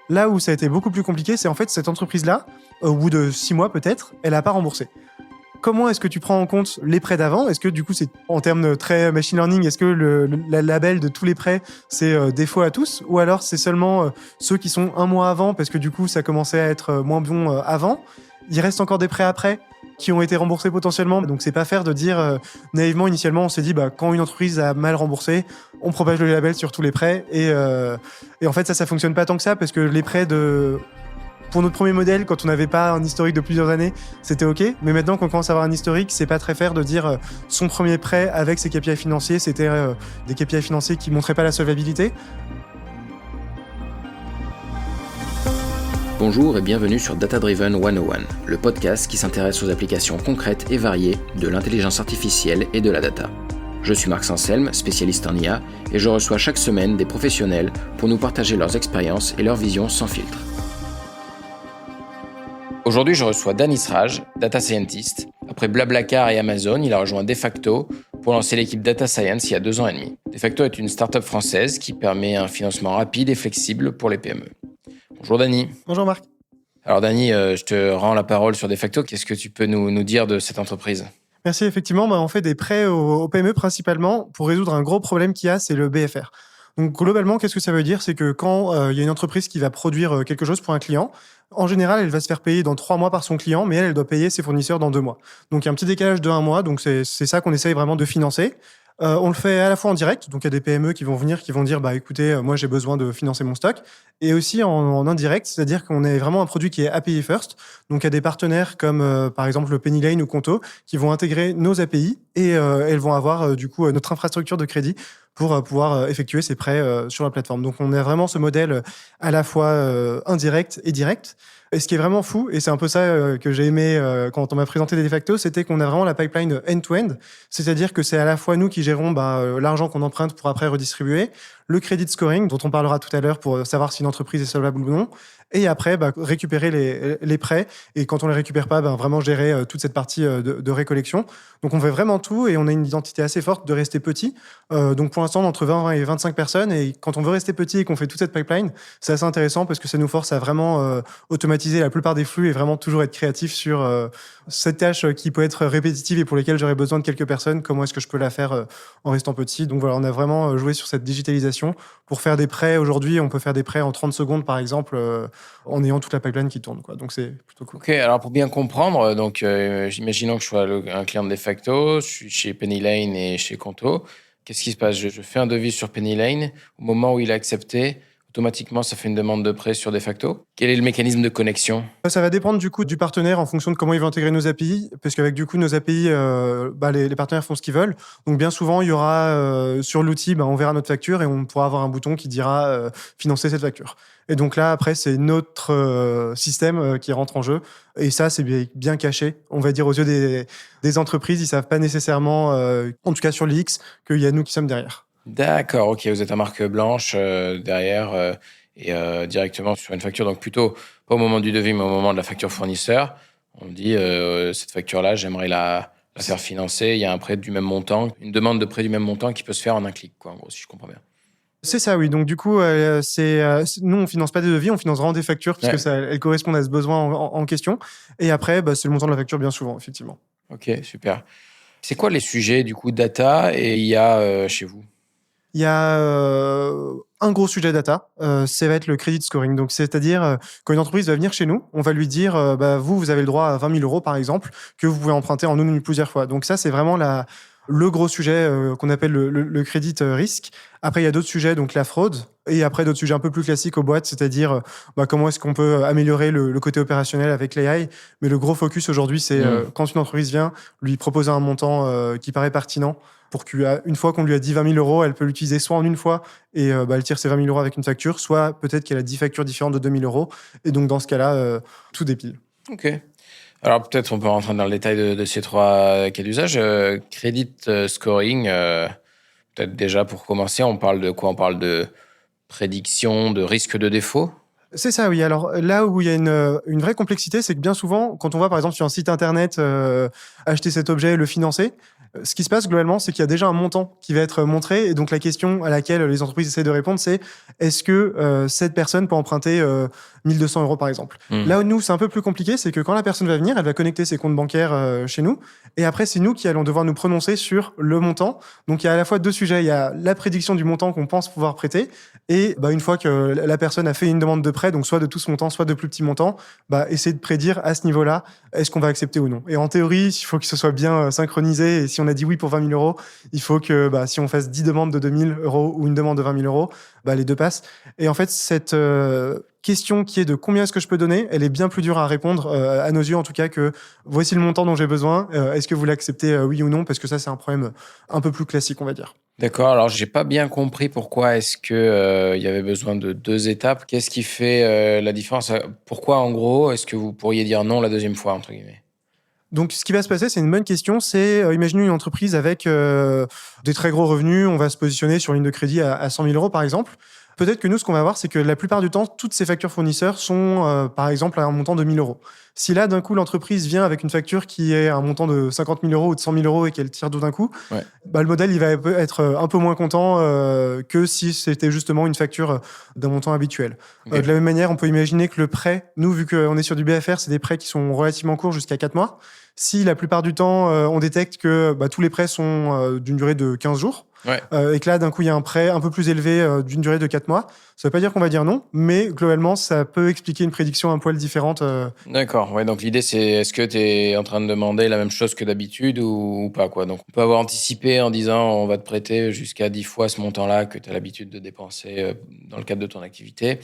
Là où ça a été beaucoup plus compliqué, c'est en fait cette entreprise-là, au bout de 6 mois peut-être, elle n'a pas remboursé. Comment est-ce que tu prends en compte les prêts d'avant ? Est-ce que du coup, c'est en termes très machine learning, est-ce que le label de tous les prêts, c'est défaut à tous ? Ou alors c'est seulement ceux qui sont un mois avant, parce que du coup, ça commençait à être moins bon avant. Il reste encore des prêts après qui ont été remboursés potentiellement. Donc c'est pas faire de dire naïvement, initialement, on s'est dit quand une entreprise a mal remboursé, on propage le label sur tous les prêts. Et en fait, ça fonctionne pas tant que ça, parce que les prêts pour notre premier modèle, quand on n'avait pas un historique de plusieurs années, c'était OK. Mais maintenant qu'on commence à avoir un historique, c'est pas très fair de dire son premier prêt avec ses KPI financiers, c'était des KPI financiers qui montraient pas la solvabilité. Bonjour et bienvenue sur Data Driven 101, le podcast qui s'intéresse aux applications concrètes et variées de l'intelligence artificielle et de la data. Je suis Marc Sanselme, spécialiste en IA, et je reçois chaque semaine des professionnels pour nous partager leurs expériences et leurs visions sans filtre. Aujourd'hui, je reçois Dany Sraj, Data Scientist. Après Blablacar et Amazon, il a rejoint Defacto pour lancer l'équipe Data Science il y a 2 ans et demi. Defacto est une start-up française qui permet un financement rapide et flexible pour les PME. Bonjour Dany. Bonjour Marc. Alors Dany, je te rends la parole sur Defacto. Qu'est-ce que tu peux nous dire de cette entreprise ? Merci, effectivement, on fait des prêts aux PME principalement pour résoudre un gros problème qu'il y a, c'est le BFR. Donc globalement, qu'est-ce que ça veut dire ? C'est que quand il y a une entreprise qui va produire quelque chose pour un client, en général, elle va se faire payer dans 3 mois par son client, mais elle doit payer ses fournisseurs dans 2 mois. Donc il y a un petit décalage de 1 mois, donc c'est ça qu'on essaye vraiment de financer. On le fait à la fois en direct, donc il y a des PME qui vont venir, qui vont dire écoutez, moi j'ai besoin de financer mon stock, et aussi en indirect, c'est-à-dire qu'on est vraiment un produit qui est API first, donc il y a des partenaires comme par exemple le Pennylane ou Conto qui vont intégrer nos API et elles vont avoir du coup notre infrastructure de crédit pour pouvoir effectuer ces prêts sur la plateforme. Donc on a vraiment ce modèle à la fois indirect et direct. Et ce qui est vraiment fou, et c'est un peu ça que j'ai aimé quand on m'a présenté Defacto, c'était qu'on a vraiment la pipeline end-to-end, c'est-à-dire que c'est à la fois nous qui gérons l'argent qu'on emprunte pour après redistribuer, le credit scoring, dont on parlera tout à l'heure pour savoir si une entreprise est solvable ou non, et après récupérer les prêts, et quand on les récupère pas, vraiment gérer toute cette partie de récollection. Donc on fait vraiment tout, et on a une identité assez forte de rester petit. Donc pour l'instant, entre 20 et 25 personnes, et quand on veut rester petit et qu'on fait toute cette pipeline, c'est assez intéressant parce que ça nous force à vraiment automatiser la plupart des flux et vraiment toujours être créatif sur cette tâche qui peut être répétitive et pour lesquelles j'aurais besoin de quelques personnes. Comment est-ce que je peux la faire en restant petit ? Donc voilà, on a vraiment joué sur cette digitalisation pour faire des prêts. Aujourd'hui, on peut faire des prêts en 30 secondes, par exemple, en ayant toute la pipeline qui tourne, quoi. Donc c'est plutôt cool. Ok, alors pour bien comprendre, donc imaginons que je sois un client de Defacto, je suis chez Pennylane et chez Conto. Qu'est-ce qui se passe ? Je fais un devis sur Pennylane. Au moment où il a accepté, automatiquement, ça fait une demande de prêt sur Defacto. Quel est le mécanisme de connexion ? Ça va dépendre du coup du partenaire en fonction de comment il veut intégrer nos API, parce qu'avec du coup nos API, les partenaires font ce qu'ils veulent. Donc bien souvent, il y aura sur l'outil, on verra notre facture et on pourra avoir un bouton qui dira financer cette facture. Et donc là, après, c'est notre système qui rentre en jeu. Et ça, c'est bien caché. On va dire aux yeux des entreprises, ils savent pas nécessairement, en tout cas sur l'X, qu'il y a nous qui sommes derrière. D'accord, ok, vous êtes à marque blanche derrière et directement sur une facture, donc plutôt pas au moment du devis, mais au moment de la facture fournisseur. On dit cette facture-là, j'aimerais la faire financer. Il y a un prêt du même montant, une demande de prêt du même montant qui peut se faire en un clic, quoi, en gros, si je comprends bien. C'est ça, oui. Donc du coup, nous, on finance pas des devis, on finance vraiment des factures puisque elles correspondent à ce besoin en question. Et après, c'est le montant de la facture bien souvent, effectivement. Ok, super. C'est quoi les sujets du coup data et IA chez vous ? Il y a un gros sujet data, ça va être le credit scoring. Donc, c'est-à-dire, quand une entreprise va venir chez nous, on va lui dire, vous avez le droit à 20 000 € par exemple, que vous pouvez emprunter en une plusieurs fois. Donc ça, c'est vraiment le gros sujet qu'on appelle le credit risque. Après, il y a d'autres sujets, donc la fraude, et après d'autres sujets un peu plus classiques aux boîtes, c'est-à-dire comment est-ce qu'on peut améliorer le côté opérationnel avec l'AI. Mais le gros focus aujourd'hui, c'est quand une entreprise vient, lui proposer un montant qui paraît pertinent, pour qu'une fois qu'on lui a dit 20 000 €, elle peut l'utiliser soit en une fois et elle tire ses 20 000 € avec une facture, soit peut-être qu'elle a 10 factures différentes de 2 000 €. Et donc, dans ce cas-là, tout dépile. Ok. Alors, peut-être on peut rentrer dans le détail de ces 3 cas d'usage. Credit scoring, peut-être déjà pour commencer, on parle de quoi ? On parle de prédiction, de risque de défaut ? C'est ça, oui. Alors là où il y a une vraie complexité, c'est que bien souvent, quand on va par exemple sur un site internet acheter cet objet et le financer, Ce qui se passe globalement, c'est qu'il y a déjà un montant qui va être montré. Et donc, la question à laquelle les entreprises essaient de répondre, c'est est-ce que cette personne peut emprunter 1200 euros, par exemple? Là où nous, c'est un peu plus compliqué, c'est que quand la personne va venir, elle va connecter ses comptes bancaires chez nous. Et après, c'est nous qui allons devoir nous prononcer sur le montant. Donc, il y a à la fois deux sujets. Il y a la prédiction du montant qu'on pense pouvoir prêter. Et une fois que la personne a fait une demande de prêt, donc soit de tout ce montant, soit de plus petits montants, essayer de prédire à ce niveau-là, est-ce qu'on va accepter ou non. Et en théorie, il faut que ce soit bien synchronisé. Et si on a dit oui pour 20 000 euros, il faut que si on fasse 10 demandes de 2 000 euros ou une demande de 20 000 euros, les deux passent. Et en fait, cette question qui est de combien est-ce que je peux donner, elle est bien plus dure à répondre, à nos yeux en tout cas, que voici le montant dont j'ai besoin, est-ce que vous l'acceptez oui ou non, parce que ça, c'est un problème un peu plus classique, on va dire. D'accord, alors j'ai pas bien compris pourquoi est-ce que il y avait besoin de 2 étapes. Qu'est-ce qui fait la différence? Pourquoi, en gros, est-ce que vous pourriez dire non la deuxième fois, entre guillemets? Donc, ce qui va se passer, c'est une bonne question. C'est, imaginez une entreprise avec des très gros revenus. On va se positionner sur une ligne de crédit à 100 000 euros, par exemple. Peut-être que nous, ce qu'on va voir, c'est que la plupart du temps, toutes ces factures fournisseurs sont, par exemple, à un montant de 1 000 euros. Si là, d'un coup, l'entreprise vient avec une facture qui est à un montant de 50 000 euros ou de 100 000 euros et qu'elle tire tout d'un coup, Ouais. le modèle, il va être un peu moins content que si c'était justement une facture d'un montant habituel. Okay. De la même manière, on peut imaginer que le prêt, nous, vu qu'on est sur du BFR, c'est des prêts qui sont relativement courts, jusqu'à 4 mois. Si la plupart du temps, on détecte que tous les prêts sont d'une durée de 15 jours, ouais. Et que là, d'un coup, il y a un prêt un peu plus élevé d'une durée de 4 mois, ça ne veut pas dire qu'on va dire non, mais globalement, ça peut expliquer une prédiction un poil différente. D'accord, ouais, donc l'idée, c'est est-ce que tu es en train de demander la même chose que d'habitude ou pas, quoi. Donc, on peut avoir anticipé en disant on va te prêter jusqu'à 10 fois ce montant-là que tu as l'habitude de dépenser dans le cadre de ton activité.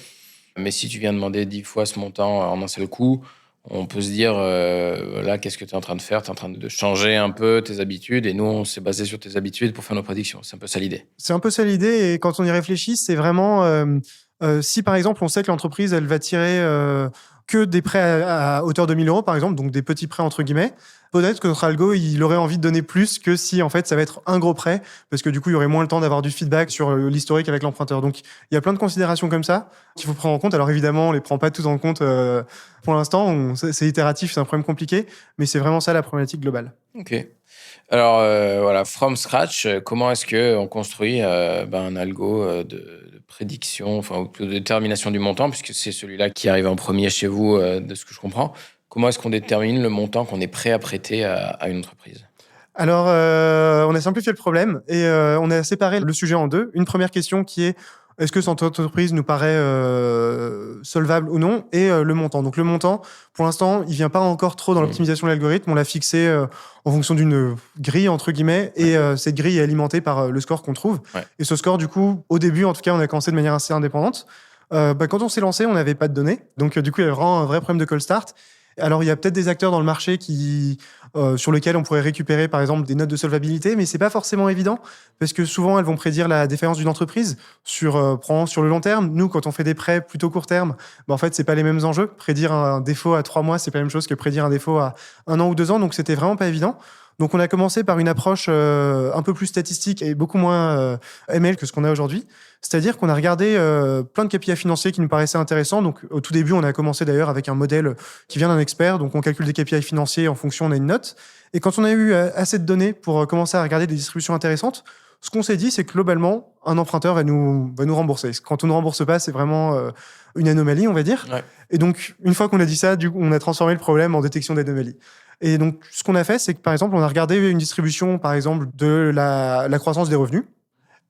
Mais si tu viens demander 10 fois ce montant en un seul coup, on peut se dire, là, qu'est-ce que tu es en train de faire? Tu es en train de changer un peu tes habitudes et nous, on s'est basé sur tes habitudes pour faire nos prédictions. C'est un peu ça l'idée. C'est un peu ça l'idée et quand on y réfléchit, c'est vraiment si par exemple on sait que l'entreprise elle va tirer que des prêts à hauteur de 1 000 euros par exemple, donc des petits prêts entre guillemets, peut-être que notre algo il aurait envie de donner plus que si en fait ça va être un gros prêt parce que du coup il y aurait moins le temps d'avoir du feedback sur l'historique avec l'emprunteur. Donc il y a plein de considérations comme ça qu'il faut prendre en compte. Alors évidemment on les prend pas toutes en compte pour l'instant, c'est itératif, c'est un problème compliqué, mais c'est vraiment ça la problématique globale. Ok. Alors voilà, from scratch, comment est-ce que on construit un algo de prédiction, ou de détermination du montant, puisque c'est celui-là qui arrive en premier chez vous, de ce que je comprends. Comment est-ce qu'on détermine le montant qu'on est prêt à prêter à une entreprise? Alors, on a simplifié le problème et on a séparé le sujet en deux. Une première question qui est est-ce que cette entreprise nous paraît solvable ou non, et le montant. Donc le montant, pour l'instant, il vient pas encore trop dans l'optimisation de l'algorithme. On l'a fixé en fonction d'une grille, entre guillemets, et cette grille est alimentée par le score qu'on trouve. Ouais. Et ce score, du coup, au début, en tout cas, on a commencé de manière assez indépendante. Quand on s'est lancé, on n'avait pas de données. Donc du coup, il y avait vraiment un vrai problème de call start. Alors, il y a peut-être des acteurs dans le marché sur lesquels on pourrait récupérer, par exemple, des notes de solvabilité, mais c'est pas forcément évident parce que souvent, elles vont prédire la défaillance d'une entreprise sur le long terme. Nous, quand on fait des prêts plutôt court terme, en fait, c'est pas les mêmes enjeux. Prédire un défaut à 3 mois, c'est pas la même chose que prédire un défaut à 1 an ou 2 ans. Donc, c'était vraiment pas évident. Donc, on a commencé par une approche un peu plus statistique et beaucoup moins ML que ce qu'on a aujourd'hui. C'est-à-dire qu'on a regardé plein de KPI financiers qui nous paraissaient intéressants. Donc, au tout début, on a commencé d'ailleurs avec un modèle qui vient d'un expert. Donc, on calcule des KPI financiers en fonction, on a une note. Et quand on a eu assez de données pour commencer à regarder des distributions intéressantes, ce qu'on s'est dit, c'est que globalement, un emprunteur va nous rembourser. Quand on ne rembourse pas, c'est vraiment une anomalie, on va dire. Ouais. Et donc, une fois qu'on a dit ça, on a transformé le problème en détection d'anomalies. Et donc, ce qu'on a fait, c'est que, par exemple, on a regardé une distribution, par exemple, de la croissance des revenus.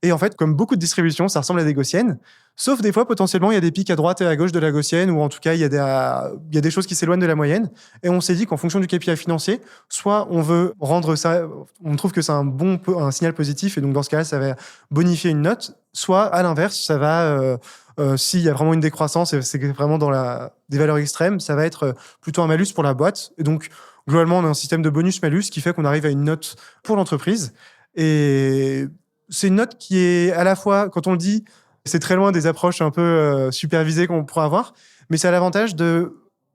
Et en fait, comme beaucoup de distributions, ça ressemble à des gaussiennes. Sauf des fois, potentiellement, il y a des pics à droite et à gauche de la gaussienne, ou en tout cas, il y a des choses qui s'éloignent de la moyenne. Et on s'est dit qu'en fonction du KPI financier, soit on veut rendre ça, on trouve que c'est un signal positif, et donc dans ce cas-là, ça va bonifier une note. Soit, à l'inverse, ça va, s'il y a vraiment une décroissance, et c'est vraiment dans des valeurs extrêmes, ça va être plutôt un malus pour la boîte. Et donc, globalement, on a un système de bonus-malus qui fait qu'on arrive à une note pour l'entreprise. Et c'est une note qui est à la fois, quand on le dit, c'est très loin des approches un peu supervisées qu'on pourrait avoir, mais c'est à l'avantage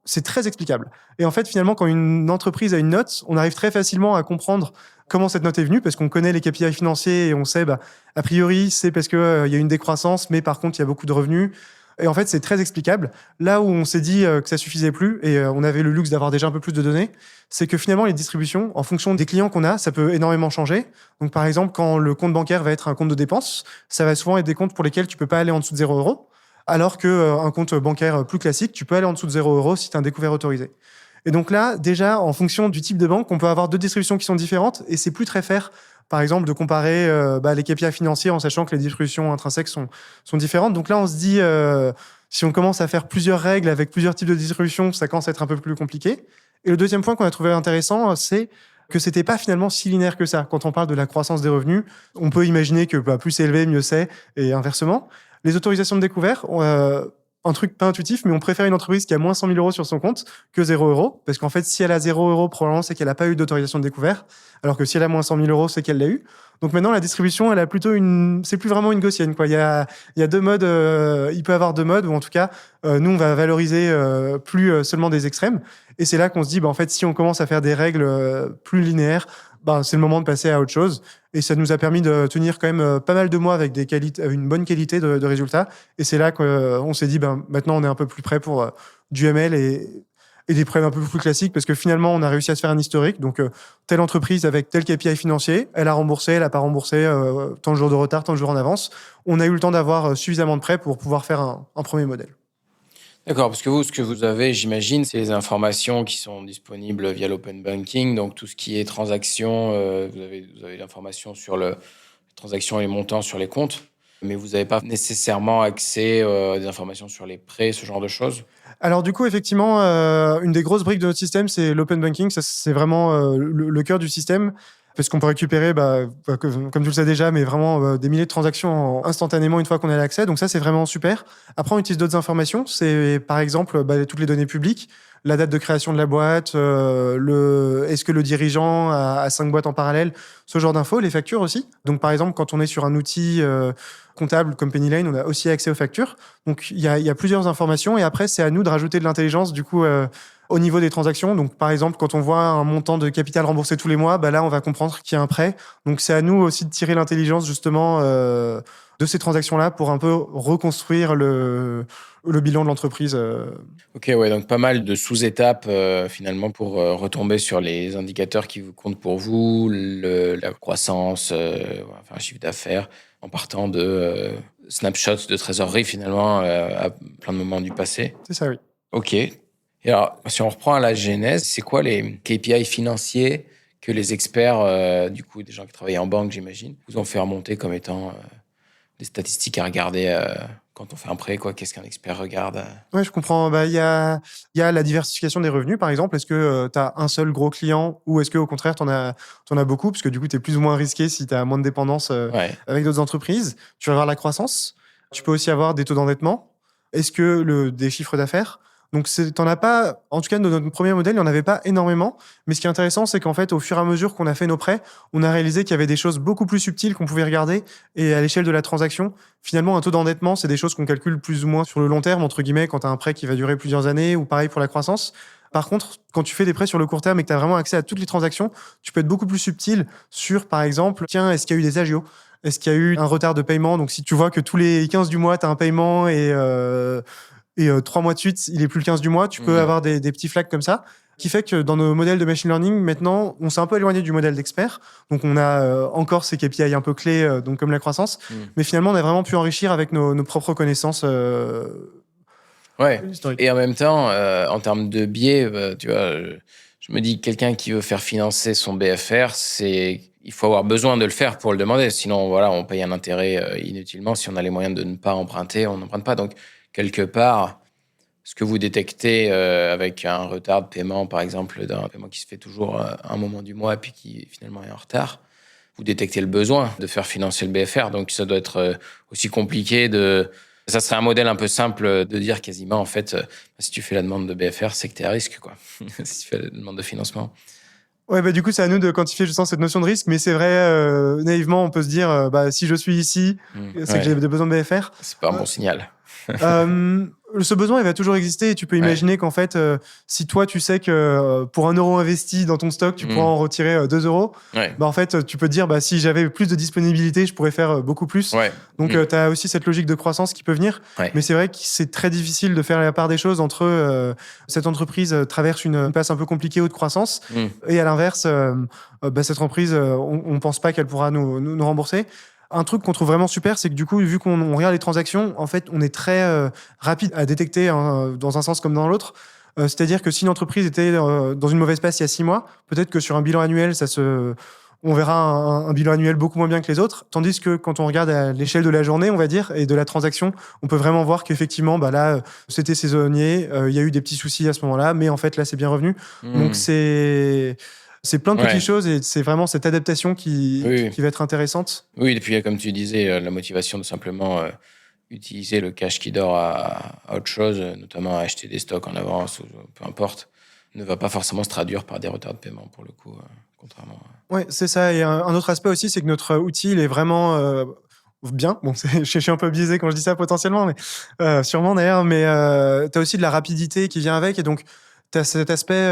c'est très explicable. Et en fait, finalement, quand une entreprise a une note, on arrive très facilement à comprendre comment cette note est venue, parce qu'on connaît les KPI financiers et on sait, a priori, c'est parce qu'il y a une décroissance, mais par contre, il y a beaucoup de revenus. Et en fait, c'est très explicable. Là où on s'est dit que ça suffisait plus, et on avait le luxe d'avoir déjà un peu plus de données, c'est que finalement, les distributions, en fonction des clients qu'on a, ça peut énormément changer. Donc, par exemple, quand le compte bancaire va être un compte de dépenses, ça va souvent être des comptes pour lesquels tu peux pas aller en dessous de 0 €, alors qu'un compte bancaire plus classique, tu peux aller en dessous de 0 € si tu as un découvert autorisé. Et donc là, déjà, en fonction du type de banque, on peut avoir deux distributions qui sont différentes, et c'est plus très fair, par exemple, de comparer les KPI financiers en sachant que les distributions intrinsèques sont différentes. Donc là, on se dit, si on commence à faire plusieurs règles avec plusieurs types de distributions, ça commence à être un peu plus compliqué. Et le deuxième point qu'on a trouvé intéressant, c'est que c'était pas finalement si linéaire que ça. Quand on parle de la croissance des revenus, on peut imaginer que plus c'est élevé, mieux c'est, et inversement. Les autorisations de découvert, un truc pas intuitif, mais on préfère une entreprise qui a moins 100 000 € sur son compte que 0 €, parce qu'en fait, si elle a 0 €, probablement c'est qu'elle n'a pas eu d'autorisation de découvert, alors que si elle a moins 100 000 €, c'est qu'elle l'a eu. Donc maintenant, la distribution, elle a plutôt c'est plus vraiment une gaussienne, quoi. Il y a deux modes, il peut y avoir deux modes, ou en tout cas, nous, on va valoriser plus seulement des extrêmes. Et c'est là qu'on se dit, en fait, si on commence à faire des règles plus linéaires, c'est le moment de passer à autre chose. Et ça nous a permis de tenir quand même pas mal de mois avec une bonne qualité de résultats. Et c'est là qu'on s'est dit, maintenant, on est un peu plus prêt pour du ML et des prêts un peu plus classiques, parce que finalement, on a réussi à se faire un historique. Donc, telle entreprise avec tel KPI financier, elle a remboursé, elle n'a pas remboursé, tant de jours de retard, tant de jours en avance. On a eu le temps d'avoir suffisamment de prêts pour pouvoir faire un premier modèle. D'accord, parce que vous, ce que vous avez, j'imagine, c'est les informations qui sont disponibles via l'open banking. Donc, tout ce qui est transactions, vous avez l'information sur les transactions et les montants sur les comptes, mais vous n'avez pas nécessairement accès à des informations sur les prêts, ce genre de choses. Alors du coup, effectivement, une des grosses briques de notre système, c'est l'open banking. Ça, c'est vraiment le cœur du système, parce qu'on peut récupérer, comme tu le sais déjà, mais vraiment des milliers de transactions instantanément une fois qu'on a l'accès. Donc ça, c'est vraiment super. Après, on utilise d'autres informations. C'est par exemple toutes les données publiques, la date de création de la boîte, est-ce que le dirigeant a 5 boîtes en parallèle, ce genre d'infos, les factures aussi. Donc par exemple, quand on est sur un outil comptable comme Pennylane, on a aussi accès aux factures. Donc il y a plusieurs informations, et après, c'est à nous de rajouter de l'intelligence du coup au niveau des transactions. Donc par exemple, quand on voit un montant de capital remboursé tous les mois, là, on va comprendre qu'il y a un prêt. Donc c'est à nous aussi de tirer l'intelligence justement de ces transactions-là pour un peu reconstruire le bilan de l'entreprise. Ok, ouais, donc pas mal de sous-étapes finalement pour retomber sur les indicateurs qui vous comptent pour vous, la croissance, enfin, chiffre d'affaires, en partant de snapshots de trésorerie finalement à plein de moments du passé. C'est ça, oui. Ok. Et alors, si on reprend à la genèse, c'est quoi les KPI financiers que les experts, du coup, des gens qui travaillent en banque, j'imagine, vous ont fait remonter comme étant des statistiques à regarder quand on fait un prêt, quoi? Qu'est-ce qu'un expert regarde? Ouais, je comprends. Il y a la diversification des revenus, par exemple. Est-ce que tu as un seul gros client, ou est-ce qu'au contraire, tu en as beaucoup? Parce que du coup, tu es plus ou moins risqué si tu as moins de dépendance Ouais. avec d'autres entreprises. Tu vas avoir la croissance. Tu peux aussi avoir des taux d'endettement. Est-ce que des chiffres d'affaires? Donc, t'en as pas, en tout cas, dans notre premier modèle, il n'y en avait pas énormément. Mais ce qui est intéressant, c'est qu'en fait, au fur et à mesure qu'on a fait nos prêts, on a réalisé qu'il y avait des choses beaucoup plus subtiles qu'on pouvait regarder. Et à l'échelle de la transaction, finalement, un taux d'endettement, c'est des choses qu'on calcule plus ou moins sur le long terme, entre guillemets, quand tu as un prêt qui va durer plusieurs années, ou pareil pour la croissance. Par contre, quand tu fais des prêts sur le court terme et que tu as vraiment accès à toutes les transactions, tu peux être beaucoup plus subtil sur, par exemple, tiens, est-ce qu'il y a eu des agios? Est-ce qu'il y a eu un retard de paiement? Donc, si tu vois que tous les 15 du mois, tu as un paiement et 3 mois de suite, il est plus le 15 du mois, tu peux avoir des petits flags comme ça, qui fait que dans nos modèles de machine learning, maintenant, on s'est un peu éloigné du modèle d'expert. Donc, on a encore ces KPI un peu clés, donc comme la croissance. Mais finalement, on a vraiment pu enrichir avec nos propres connaissances historiques. Et en même temps, en termes de biais, tu vois, je me dis que quelqu'un qui veut faire financer son BFR, il faut avoir besoin de le faire pour le demander. Sinon, voilà, on paye un intérêt inutilement. Si on a les moyens de ne pas emprunter, on n'emprunte pas. Donc, quelque part, ce que vous détectez avec un retard de paiement, par exemple, d'un paiement qui se fait toujours à un moment du mois puis qui finalement est en retard, vous détectez le besoin de faire financer le BFR. Donc, ça doit être aussi compliqué Ça serait un modèle un peu simple de dire quasiment, en fait, si tu fais la demande de BFR, c'est que tu es à risque, quoi. Si tu fais la demande de financement. Ouais, du coup, c'est à nous de quantifier justement cette notion de risque. Mais c'est vrai, naïvement, on peut se dire, si je suis ici, c'est que j'ai des besoins de BFR. C'est pas un bon signal. Ce besoin, il va toujours exister. Et tu peux imaginer qu'en fait, si toi, tu sais que pour 1 € investi dans ton stock, tu pourras en retirer 2 euros, bah, en fait, tu peux te dire, bah, si j'avais plus de disponibilité, je pourrais faire beaucoup plus. Donc, tu as aussi cette logique de croissance qui peut venir. Mais c'est vrai que c'est très difficile de faire la part des choses entre cette entreprise traverse une passe un peu compliquée ou de croissance. Et à l'inverse, bah, cette entreprise, on ne pense pas qu'elle pourra nous rembourser. Un truc qu'on trouve vraiment super, c'est que du coup, vu qu'on regarde les transactions, en fait, on est très rapide à détecter dans un sens comme dans l'autre. C'est-à-dire que si une entreprise était dans une mauvaise passe il y a 6 mois, peut-être que sur un bilan annuel, on verra un bilan annuel beaucoup moins bien que les autres. Tandis que quand on regarde à l'échelle de la journée, on va dire, et de la transaction, on peut vraiment voir qu'effectivement, bah là, c'était saisonnier, il y a eu des petits soucis à ce moment-là, mais en fait, là, c'est bien revenu. Donc, c'est plein de petites choses et c'est vraiment cette adaptation qui va être intéressante. Oui, et puis comme tu disais, la motivation de simplement utiliser le cash qui dort à autre chose, notamment à acheter des stocks en avance ou peu importe, ne va pas forcément se traduire par des retards de paiement pour le coup, contrairement à... Ouais, c'est ça. Et un autre aspect aussi, c'est que notre outil, il est vraiment bien. Bon, je suis un peu biaisé quand je dis ça potentiellement, mais sûrement d'ailleurs. Mais tu as aussi de la rapidité qui vient avec. Et donc, tu as cet aspect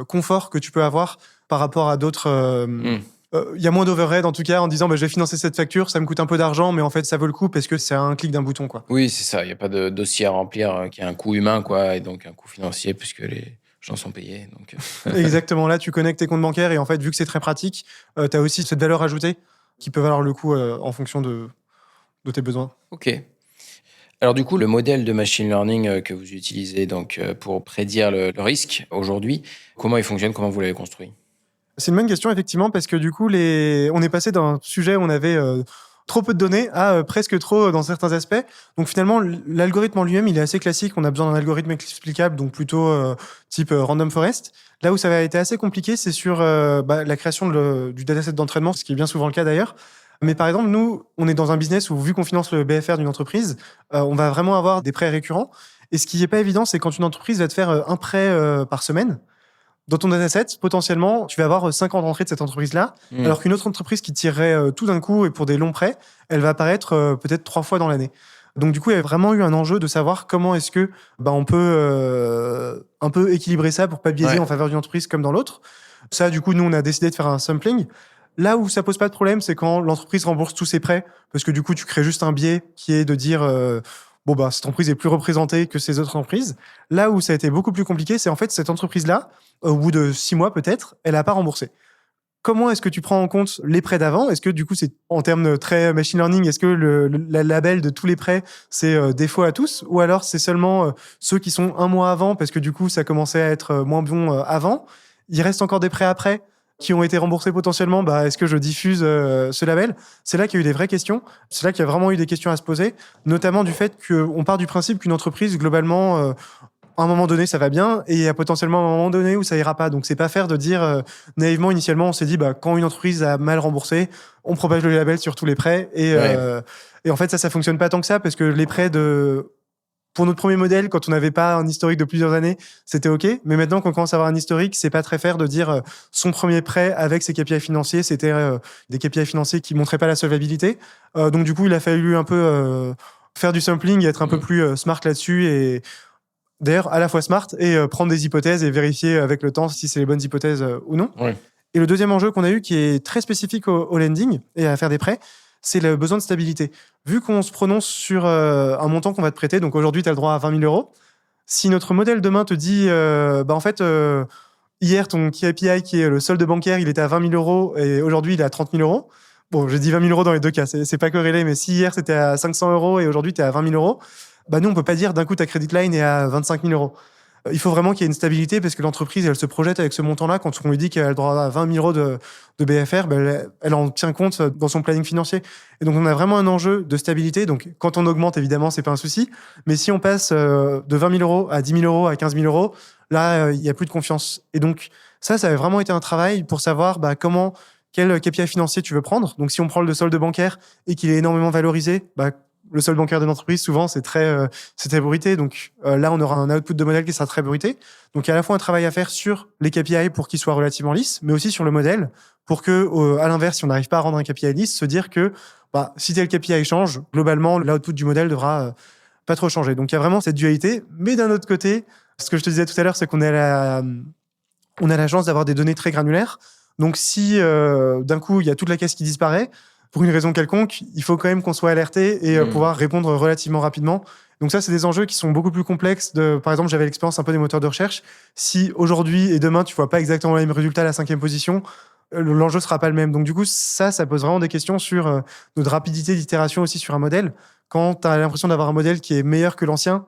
confort que tu peux avoir par rapport à d'autres. Il y a moins d'overhead en tout cas en disant bah, je vais financer cette facture, ça me coûte un peu d'argent, mais en fait ça vaut le coup parce que c'est un clic d'un bouton, quoi. Oui, c'est ça. Il n'y a pas de dossier à remplir qui a un coût humain, quoi, et donc un coût financier puisque les gens sont payés. Donc... Exactement. Là, tu connectes tes comptes bancaires et en fait, vu que c'est très pratique, tu as aussi cette valeur ajoutée qui peut valoir le coup en fonction de tes besoins. Ok. Alors du coup, le modèle de machine learning que vous utilisez donc pour prédire le risque aujourd'hui, comment il fonctionne, comment vous l'avez construit? C'est une bonne question, effectivement, parce que du coup, on est passé d'un sujet où on avait trop peu de données à presque trop dans certains aspects. Donc finalement, l'algorithme en lui-même, il est assez classique. On a besoin d'un algorithme explicable, donc plutôt type random forest. Là où ça va être assez compliqué, c'est sur la création du dataset d'entraînement, ce qui est bien souvent le cas d'ailleurs. Mais par exemple, nous, on est dans un business où, vu qu'on finance le BFR d'une entreprise, on va vraiment avoir des prêts récurrents. Et ce qui n'est pas évident, c'est quand une entreprise va te faire un prêt par semaine, dans ton dataset, potentiellement, tu vas avoir 50 entrées de cette entreprise-là, alors qu'une autre entreprise qui tirerait tout d'un coup et pour des longs prêts, elle va apparaître peut-être 3 fois dans l'année. Donc du coup, il y a vraiment eu un enjeu de savoir comment est-ce que on peut un peu équilibrer ça pour pas biaiser en faveur d'une entreprise comme dans l'autre. Ça, du coup, nous, on a décidé de faire un sampling. Là où ça pose pas de problème, c'est quand l'entreprise rembourse tous ses prêts, parce que du coup, tu crées juste un biais qui est de dire cette entreprise est plus représentée que ces autres entreprises. Là où ça a été beaucoup plus compliqué, c'est en fait cette entreprise-là, au bout de 6 mois peut-être, elle n'a pas remboursé. Comment est-ce que tu prends en compte les prêts d'avant? Est-ce que du coup, c'est en termes très machine learning, est-ce que le label de tous les prêts, c'est défaut à tous? Ou alors c'est seulement ceux qui sont 1 mois avant, parce que du coup, ça commençait à être moins bon avant? Il reste encore des prêts après qui ont été remboursés potentiellement, est-ce que je diffuse ce label? C'est là qu'il y a eu des vraies questions. C'est là qu'il y a vraiment eu des questions à se poser, notamment du fait qu'on part du principe qu'une entreprise, globalement, à un moment donné, ça va bien, et il y a potentiellement un moment donné où ça ira pas. Donc, c'est pas faire de dire naïvement, initialement, on s'est dit, quand une entreprise a mal remboursé, on propage le label sur tous les prêts. Et en fait, ça fonctionne pas tant que ça, parce que les prêts pour notre premier modèle, quand on n'avait pas un historique de plusieurs années, c'était OK. Mais maintenant qu'on commence à avoir un historique, c'est pas très fair de dire son premier prêt avec ses KPI financiers, c'était des KPI financiers qui montraient pas la solvabilité. Donc du coup, il a fallu un peu faire du sampling et être un peu plus smart là-dessus. Et d'ailleurs, à la fois smart et prendre des hypothèses et vérifier avec le temps si c'est les bonnes hypothèses ou non. Et le deuxième enjeu qu'on a eu, qui est très spécifique au lending et à faire des prêts, c'est le besoin de stabilité. Vu qu'on se prononce sur un montant qu'on va te prêter, donc aujourd'hui, tu as le droit à 20 000 €. Si notre modèle demain te dit, hier, ton KPI, qui est le solde bancaire, il était à 20 000 € et aujourd'hui, il est à 30 000 €. Bon, j'ai dit 20 000 € dans les deux cas, c'est pas corrélé, mais si hier, c'était à 500 € et aujourd'hui, tu es à 20 000 €, nous, on peut pas dire d'un coup, ta credit line est à 25 000 €. Il faut vraiment qu'il y ait une stabilité parce que l'entreprise, elle se projette avec ce montant-là. Quand on lui dit qu'elle a le droit à 20 000 € de BFR, elle en tient compte dans son planning financier. Et donc, on a vraiment un enjeu de stabilité. Donc, quand on augmente, évidemment, c'est pas un souci. Mais si on passe de 20 000 € à 10 000 € à 15 000 €, là, il y a plus de confiance. Et donc, ça a vraiment été un travail pour savoir quel KPI financier tu veux prendre. Donc, si on prend le solde bancaire et qu'il est énormément valorisé, le solde bancaire d'une entreprise, souvent, c'est très bruité. Donc là, on aura un output de modèle qui sera très bruité. Donc, il y a à la fois un travail à faire sur les KPI pour qu'ils soient relativement lisses, mais aussi sur le modèle pour que, à l'inverse, si on n'arrive pas à rendre un KPI lisse, se dire que si tel KPI change, globalement, l'output du modèle devra pas trop changer. Donc il y a vraiment cette dualité. Mais d'un autre côté, ce que je te disais tout à l'heure, c'est qu'on on a la chance d'avoir des données très granulaires. Donc si d'un coup, il y a toute la caisse qui disparaît, pour une raison quelconque, il faut quand même qu'on soit alerté et pouvoir répondre relativement rapidement. Donc ça, c'est des enjeux qui sont beaucoup plus complexes. Par exemple, j'avais l'expérience un peu des moteurs de recherche. Si aujourd'hui et demain, tu vois pas exactement le même résultat à la 5e position, l'enjeu sera pas le même. Donc du coup, ça pose vraiment des questions sur notre rapidité d'itération aussi sur un modèle. Quand tu as l'impression d'avoir un modèle qui est meilleur que l'ancien,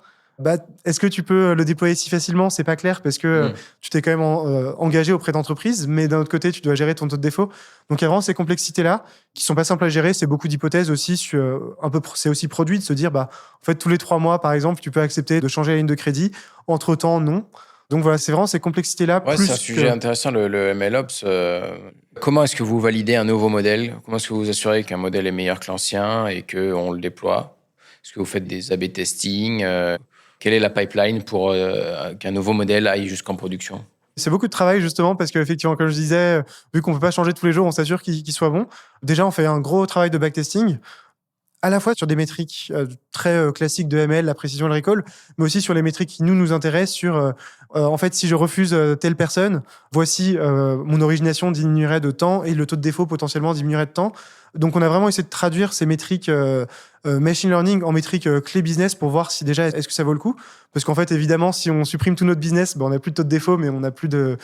est-ce que tu peux le déployer si facilement? C'est pas clair parce que tu t'es quand même engagé auprès d'entreprises, mais d'un autre côté, tu dois gérer ton taux de défaut. Donc il y a vraiment ces complexités-là qui sont pas simples à gérer. C'est beaucoup d'hypothèses aussi. C'est aussi produit de se dire, en fait, tous les 3 mois, par exemple, tu peux accepter de changer la ligne de crédit. Entre-temps, non. Donc voilà, c'est vraiment ces complexités-là. Ouais, c'est un sujet intéressant, le MLOps. Comment est-ce que vous validez un nouveau modèle? Comment est-ce que vous vous assurez qu'un modèle est meilleur que l'ancien et qu'on le déploie? Est-ce que vous faites des A/B testing? Quelle est la pipeline pour qu'un nouveau modèle aille jusqu'en production? C'est beaucoup de travail justement parce qu'effectivement, comme je disais, vu qu'on ne peut pas changer tous les jours, on s'assure qu'il soit bon. Déjà, on fait un gros travail de backtesting, à la fois sur des métriques très classiques de ML, la précision et le recall, mais aussi sur les métriques qui nous intéressent, sur en fait, si je refuse telle personne, voici mon origination diminuerait de temps et le taux de défaut potentiellement diminuerait de temps. Donc, on a vraiment essayé de traduire ces métriques machine learning en métriques clé business pour voir si déjà, est-ce que ça vaut le coup? Parce qu'en fait, évidemment, si on supprime tout notre business, on n'a plus de taux de défaut, mais on n'a plus de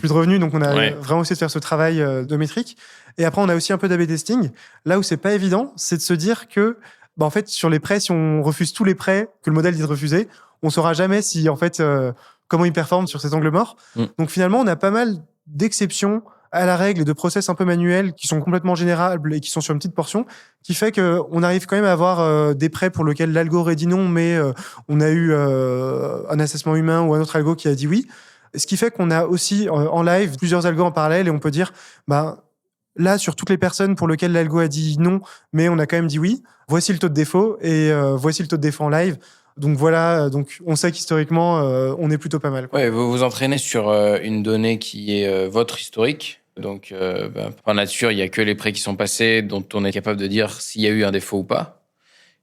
revenus. Donc, on a vraiment essayé de faire ce travail de métriques. Et après, on a aussi un peu d'A/B testing. Là où c'est pas évident, c'est de se dire que, en fait, sur les prêts, si on refuse tous les prêts que le modèle dit de refuser, on saura jamais si, en fait, comment il performe sur cet angle mort. Donc, finalement, on a pas mal d'exceptions à la règle et de process un peu manuels qui sont complètement générables et qui sont sur une petite portion, qui fait qu'on arrive quand même à avoir des prêts pour lesquels l'algo aurait dit non, mais on a eu un assessment humain ou un autre algo qui a dit oui. Ce qui fait qu'on a aussi en live plusieurs algos en parallèle et on peut dire, là, sur toutes les personnes pour lesquelles l'algo a dit non, mais on a quand même dit oui, voici le taux de défaut et voici le taux de défaut en live. Donc voilà, donc on sait qu'historiquement, on est plutôt pas mal. Ouais, vous vous entraînez sur une donnée qui est votre historique. Donc, par nature, il n'y a que les prêts qui sont passés dont on est capable de dire s'il y a eu un défaut ou pas.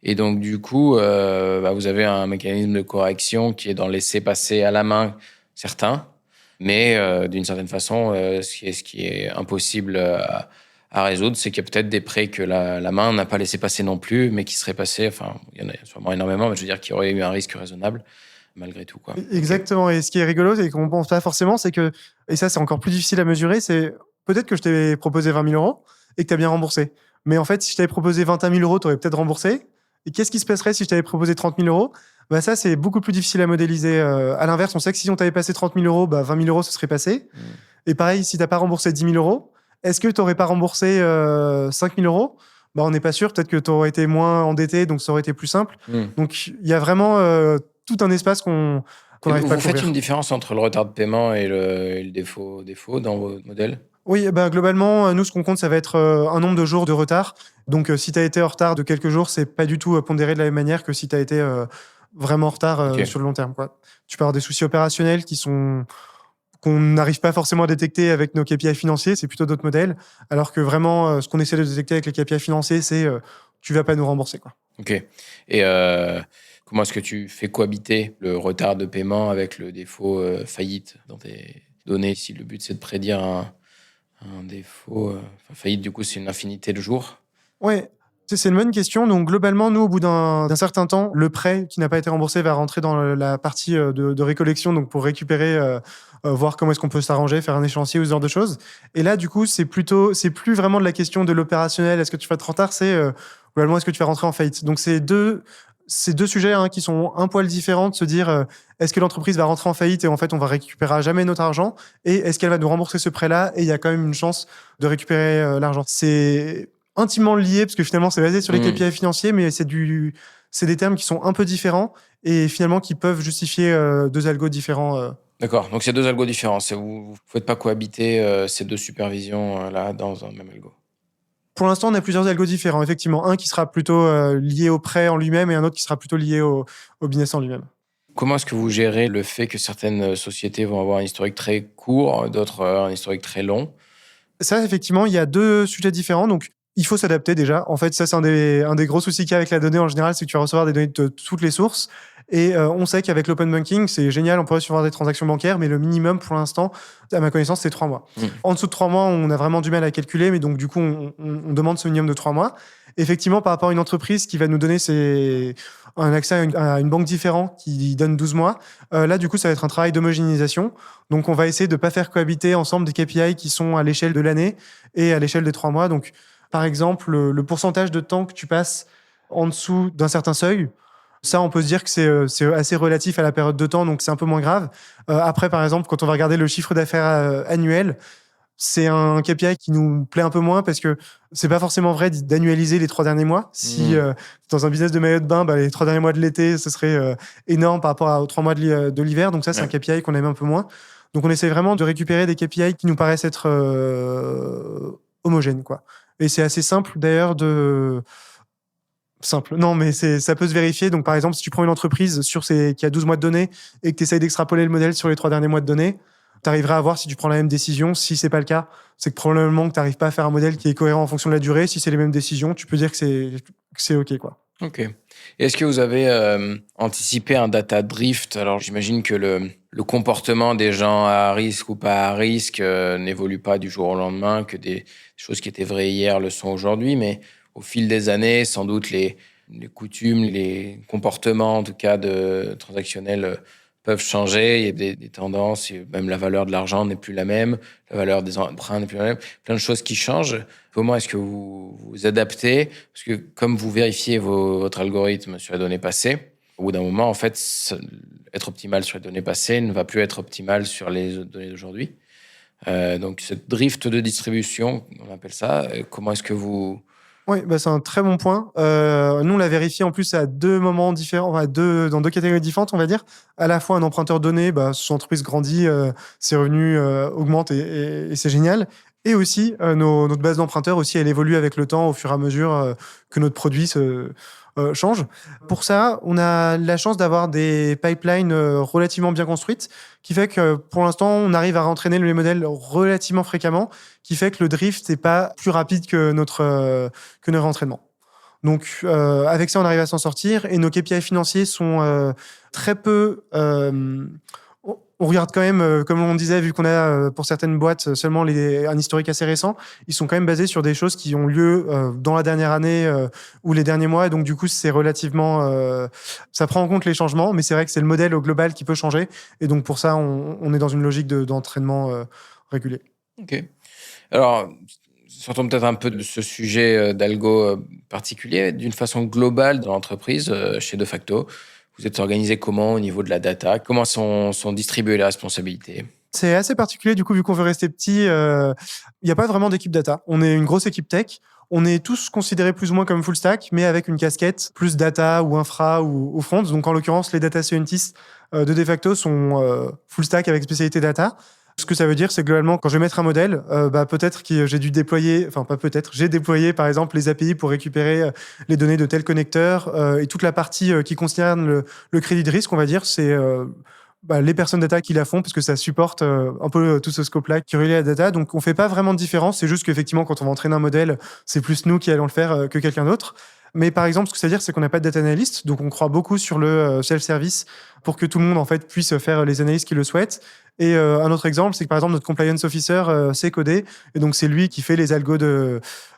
Et donc, du coup, vous avez un mécanisme de correction qui est d'en laisser passer à la main certains. Mais d'une certaine façon, ce qui est impossible à résoudre, c'est qu'il y a peut-être des prêts que la main n'a pas laissé passer non plus, mais qui seraient passés, enfin, il y en a sûrement énormément, mais je veux dire qu'il y aurait eu un risque raisonnable, malgré tout, quoi. Exactement. Et ce qui est rigolo, et qu'on ne pense pas forcément, c'est que, et ça c'est encore plus difficile à mesurer, c'est peut-être que je t'ai proposé 20 000 euros et que tu as bien remboursé. Mais en fait, si je t'avais proposé 21 000 euros, tu aurais peut-être remboursé. Et qu'est-ce qui se passerait si je t'avais proposé 30 000 euros? Ça, c'est beaucoup plus difficile à modéliser. À l'inverse, on sait que si on t'avait passé 30 000 euros, 20 000 euros, ce serait passé. Et pareil, si tu n'as pas remboursé 10 000 euros, est-ce que tu n'aurais pas remboursé 5 000 euros? On n'est pas sûr. Peut-être que tu aurais été moins endetté, donc ça aurait été plus simple. Donc, il y a vraiment tout un espace qu'on n'arrive pas à couvrir. Vous faites une différence entre le retard de paiement et le défaut dans vos modèles? Oui, globalement, nous, ce qu'on compte, ça va être un nombre de jours de retard. Donc, si tu as été en retard de quelques jours, c'est pas du tout pondéré de la même manière que si tu as été vraiment en retard sur le long terme, quoi. Tu peux avoir des soucis opérationnels qu'on n'arrive pas forcément à détecter avec nos KPI financiers, c'est plutôt d'autres modèles. Alors que vraiment, ce qu'on essaie de détecter avec les KPI financiers, c'est tu vas pas nous rembourser, quoi. Ok. Et comment est-ce que tu fais cohabiter le retard de paiement avec le défaut faillite dans tes données? Si le but, c'est de prédire un défaut faillite, du coup, c'est une infinité de jours. Ouais, c'est une bonne question. Donc, globalement, nous, au bout d'un certain temps, le prêt qui n'a pas été remboursé va rentrer dans la partie de récollection, donc pour récupérer, voir comment est-ce qu'on peut s'arranger, faire un échéancier ou ce genre de choses. Et là, du coup, c'est plus vraiment de la question de l'opérationnel, est-ce que tu vas être en retard, c'est globalement, est-ce que tu vas rentrer en faillite. Donc, c'est deux sujets qui sont un poil différents, de se dire est-ce que l'entreprise va rentrer en faillite et en fait on va récupérer jamais notre argent, et est-ce qu'elle va nous rembourser ce prêt-là et il y a quand même une chance de récupérer l'argent. C'est intimement lié parce que finalement c'est basé sur les KPI financiers, mais c'est des termes qui sont un peu différents et finalement qui peuvent justifier deux algos différents. D'accord, donc c'est deux algos différents. Vous ne faites pas cohabiter ces deux supervisions là dans un même algo? Pour l'instant, on a plusieurs algos différents, effectivement. Un qui sera plutôt lié au prêt en lui-même et un autre qui sera plutôt lié au business en lui-même. Comment est-ce que vous gérez le fait que certaines sociétés vont avoir un historique très court, d'autres un historique très long? Ça, effectivement, il y a deux sujets différents. Donc, Il faut s'adapter déjà. En fait, ça, c'est un des gros soucis qu'il y a avec la donnée en général, c'est que tu vas recevoir des données de toutes les sources. Et on sait qu'avec l'open banking, c'est génial, on peut recevoir des transactions bancaires, mais le minimum pour l'instant, à ma connaissance, c'est 3 mois. En dessous de 3 mois, on a vraiment du mal à calculer, mais donc du coup, on demande ce minimum de 3 mois. Effectivement, par rapport à une entreprise qui va nous donner un accès à une banque différente qui donne 12 mois, là, du coup, ça va être un travail d'homogénéisation. Donc, on va essayer de ne pas faire cohabiter ensemble des KPI qui sont à l'échelle de l'année et à l'échelle des 3 mois. Donc, par exemple, le pourcentage de temps que tu passes en dessous d'un certain seuil, ça, on peut se dire que c'est assez relatif à la période de temps, donc c'est un peu moins grave. Après, par exemple, quand on va regarder le chiffre d'affaires annuel, c'est un KPI qui nous plaît un peu moins parce que c'est pas forcément vrai d'annualiser les 3 derniers mois. Si dans un business de maillot de bain, les 3 derniers mois de l'été, ce serait énorme par rapport aux 3 mois de l'hiver. Donc ça, c'est un KPI qu'on aime un peu moins. Donc on essaie vraiment de récupérer des KPI qui nous paraissent être homogènes, quoi. Et c'est assez simple d'ailleurs Simple. Non, mais ça peut se vérifier. Donc, par exemple, si tu prends une entreprise qui a 12 mois de données et que tu essayes d'extrapoler le modèle sur les 3 derniers mois de données, tu arriveras à voir si tu prends la même décision. Si c'est pas le cas, c'est que probablement que tu n'arrives pas à faire un modèle qui est cohérent en fonction de la durée. Si c'est les mêmes décisions, tu peux dire que c'est OK, quoi. Ok. Et est-ce que vous avez anticipé un data drift? Alors, j'imagine que le comportement des gens à risque ou pas à risque n'évolue pas du jour au lendemain, que des choses qui étaient vraies hier le sont aujourd'hui, mais au fil des années, sans doute les coutumes, les comportements, en tout cas, transactionnels peuvent changer. Il y a des tendances, et même la valeur de l'argent n'est plus la même, la valeur des emprunts n'est plus la même. Plein de choses qui changent. Comment est-ce que vous vous adaptez? Parce que comme vous vérifiez votre algorithme sur les données passées, au bout d'un moment, en fait, être optimal sur les données passées ne va plus être optimal sur les données d'aujourd'hui. Donc, ce drift de distribution, on appelle ça, comment est-ce que vous... Oui, c'est un très bon point. Nous, on l'a vérifié en plus à 2 moments différents, dans 2 catégories différentes, on va dire. À la fois, un emprunteur donné, son entreprise grandit, ses revenus augmentent et c'est génial. Et aussi, notre base d'emprunteurs aussi, elle évolue avec le temps au fur et à mesure que notre produit change. Pour ça, on a la chance d'avoir des pipelines relativement bien construites, qui fait que pour l'instant, on arrive à rentraîner les modèles relativement fréquemment, qui fait que le drift n'est pas plus rapide que notre entraînement. Donc, avec ça, on arrive à s'en sortir et nos KPI financiers sont très peu... on regarde quand même, comme on disait, vu qu'on a pour certaines boîtes seulement un historique assez récent, ils sont quand même basés sur des choses qui ont lieu dans la dernière année ou les derniers mois. Et donc, du coup, c'est relativement... ça prend en compte les changements, mais c'est vrai que c'est le modèle au global qui peut changer. Et donc, pour ça, on est dans une logique d'entraînement régulier. Ok. Alors, sortons peut-être un peu de ce sujet d'algo particulier. D'une façon globale dans l'entreprise, chez De Facto, vous êtes organisé comment au niveau de la data? Comment sont distribuées les responsabilités? C'est assez particulier, du coup, vu qu'on veut rester petit, il n'y a pas vraiment d'équipe data. On est une grosse équipe tech. On est tous considérés plus ou moins comme full stack, mais avec une casquette plus data ou infra ou front. Donc, en l'occurrence, les data scientists de Facto sont full stack avec spécialité data. Ce que ça veut dire, c'est que globalement, quand je vais mettre un modèle, peut-être que j'ai dû déployer, enfin pas peut-être, j'ai déployé par exemple les API pour récupérer les données de tel connecteur et toute la partie qui concerne le crédit de risque, on va dire, c'est les personnes data qui la font parce que ça supporte un peu tout ce scope-là qui est relié à la data. Donc on fait pas vraiment de différence, c'est juste qu'effectivement quand on va entraîner un modèle, c'est plus nous qui allons le faire que quelqu'un d'autre. Mais par exemple, ce que ça veut dire, c'est qu'on n'a pas de data analyst, donc on croit beaucoup sur le self-service pour que tout le monde en fait puisse faire les analyses qu'il le souhaite. Et un autre exemple, c'est que par exemple notre compliance officer sait coder, et donc c'est lui qui fait les algos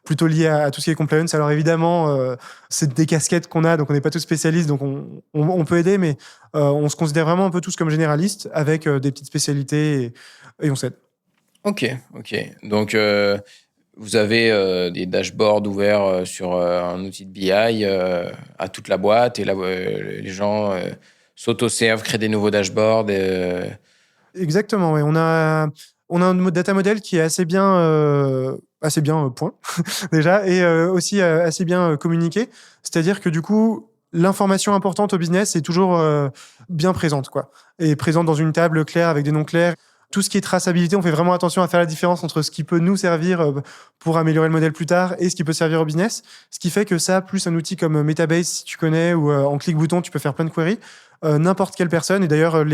plutôt liés à tout ce qui est compliance. Alors évidemment, c'est des casquettes qu'on a, donc on n'est pas tous spécialistes, donc on peut aider, mais on se considère vraiment un peu tous comme généralistes avec des petites spécialités et on s'aide. Ok. Donc vous avez des dashboards ouverts sur un outil de BI à toute la boîte, et là les gens s'auto-servent, créent des nouveaux dashboards. Exactement, oui. On a un data model qui est assez bien point déjà, et aussi assez bien communiqué. C'est-à-dire que du coup, l'information importante au business est toujours bien présente, quoi, et présente dans une table claire avec des noms clairs. Tout ce qui est traçabilité, on fait vraiment attention à faire la différence entre ce qui peut nous servir pour améliorer le modèle plus tard et ce qui peut servir au business. Ce qui fait que ça, plus un outil comme Metabase, si tu connais, ou en clic-bouton, tu peux faire plein de queries. n'importe quelle personne. Et d'ailleurs,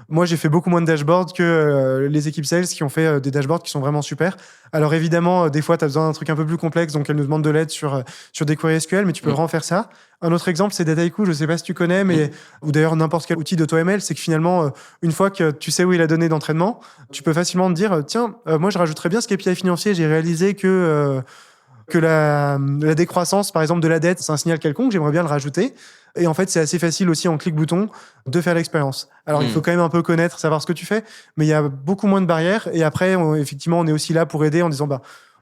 moi, j'ai fait beaucoup moins de dashboards que les équipes sales qui ont fait des dashboards qui sont vraiment super. Alors évidemment, des fois, tu as besoin d'un truc un peu plus complexe, donc elles nous demandent de l'aide sur des queries SQL, mais tu peux vraiment faire ça. Un autre exemple, c'est Dataiku. Je ne sais pas si tu connais, mais ou d'ailleurs n'importe quel outil d'AutoML, c'est que finalement, une fois que tu sais où est la donnée d'entraînement, tu peux facilement te dire, tiens, moi, je rajouterais bien ce KPI financier. J'ai réalisé que la décroissance, par exemple, de la dette, c'est un signal quelconque, j'aimerais bien le rajouter. Et en fait, c'est assez facile aussi en clic-bouton de faire l'expérience. Alors, il faut quand même un peu connaître, savoir ce que tu fais, mais il y a beaucoup moins de barrières. Et après, effectivement, on est aussi là pour aider en disant,